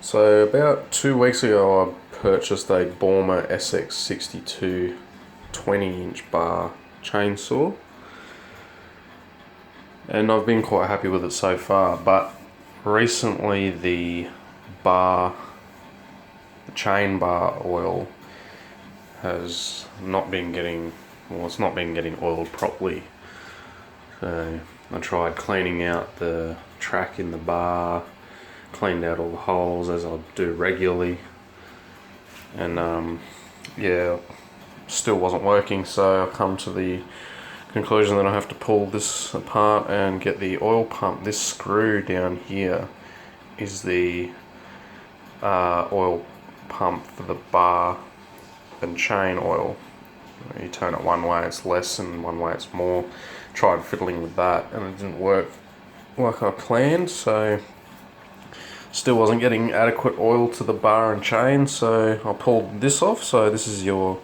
So about 2 weeks ago I purchased a Baumr sx62 20-inch bar chainsaw, and I've been quite happy with it so far, but recently the chain bar oil has not been getting, it's not been getting oiled properly. So I tried cleaning out the track in the bar, cleaned out all the holes as I do regularly, and yeah, still wasn't working. So I've come to the conclusion that I have to pull this apart and get the oil pump. This screw down here is the oil pump for the bar and chain oil. You turn it one way it's less and one way it's more. Tried fiddling with that and it didn't work like I planned, so still wasn't getting adequate oil to the bar and chain, so I pulled this off. So this is your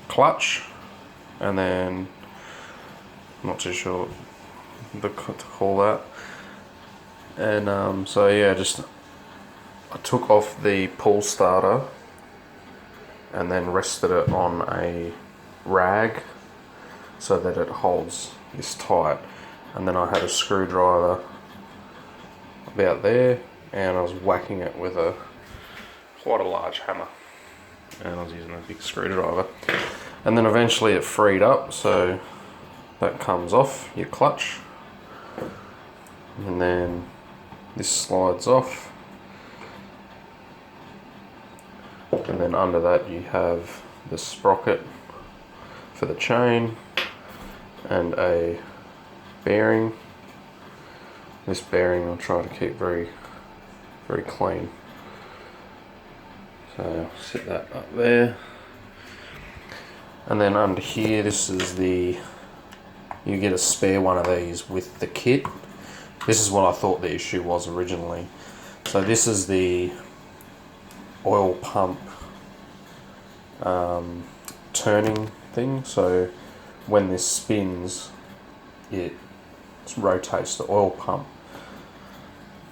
clutch, and then I'm not too sure to call that, and so yeah, I took off the pull starter and then rested it on a rag so that it holds this tight, and then I had a screwdriver about there and I was whacking it with quite a large hammer, and I was using a big screwdriver, and then eventually it freed up, so that comes off your clutch, and then this slides off, and then under that you have the sprocket for the chain and a bearing. This bearing I'll try to keep very clean. So I'll set that up there. And then under here, this is you get a spare one of these with the kit. This is what I thought the issue was originally. So this is the oil pump turning thing. So when this spins, it rotates the oil pump.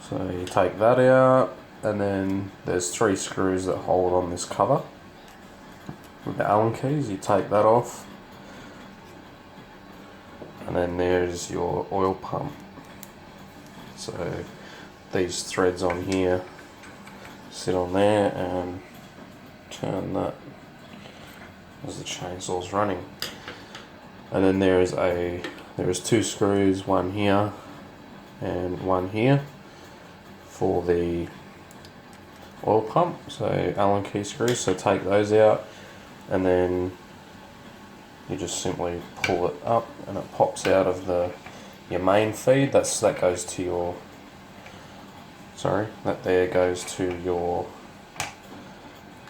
So you take that out, and then there's 3 screws that hold on this cover with the Allen keys. You take that off, and then there's your oil pump. So these threads on here sit on there and turn that as the chainsaw's running. And then there is 2 screws, one here and one here for the oil pump, so Allen key screws. So take those out, and then you just simply pull it up and it pops out of your main feed. That goes to your, that there goes to your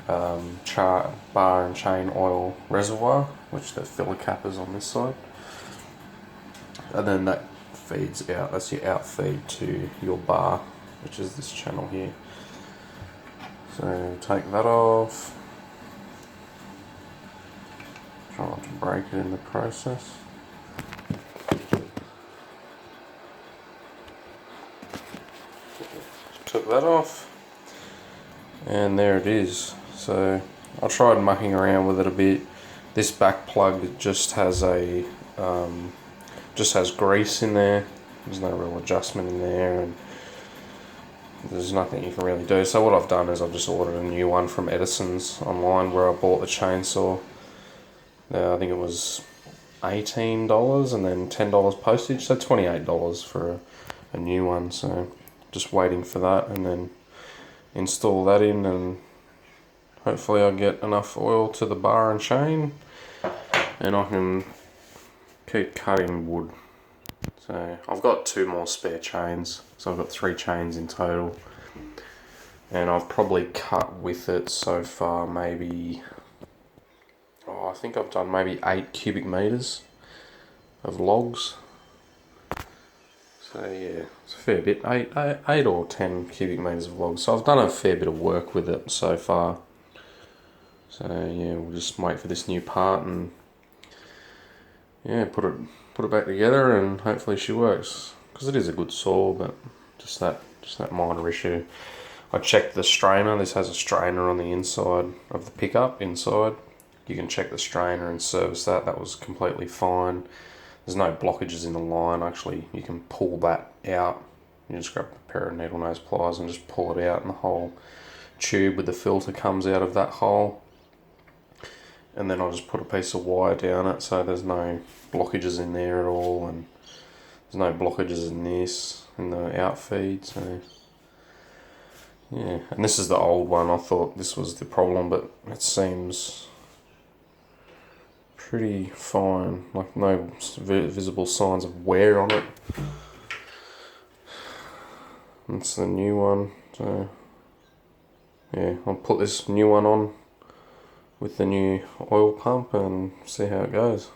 bar and chain oil reservoir, which the filler cap is on this side, and then that feeds out. That's your out feed to your bar, which is this channel here. So take that off. Try not to break it in the process. Took that off, and there it is. So I tried mucking around with it a bit. This back plug just has grease in there. There's no real adjustment in there, and there's nothing you can really do. So what I've done is I've just ordered a new one from Edison's online, where I bought the chainsaw. I think it was $18 and then $10 postage, so $28 for a new one. So just waiting for that, and then install that in, and hopefully I'll get enough oil to the bar and chain, and I can keep cutting wood. So I've got 2 more spare chains, so I've got 3 chains in total, and I've probably cut with it so far maybe, I think I've done maybe 8 cubic meters of logs. So yeah, it's a fair bit, 8 or 10 cubic meters of logs. So I've done a fair bit of work with it so far. So yeah, we'll just wait for this new part and yeah, put it back together, and hopefully she works, because it is a good saw, but just that minor issue. I checked the strainer. This has a strainer on the inside of the pickup inside. You can check the strainer and service that. That was completely fine. There's no blockages in the line. Actually, you can pull that out. You just grab a pair of needle nose pliers and just pull it out, and the whole tube with the filter comes out of that hole. And then I'll just put a piece of wire down it so there's no blockages in there at all, and there's no blockages in this, in the outfeed. So yeah, and this is the old one. I thought this was the problem, but it seems pretty fine, like no visible signs of wear on it. That's the new one. So yeah, I'll put this new one on with the new oil pump and see how it goes.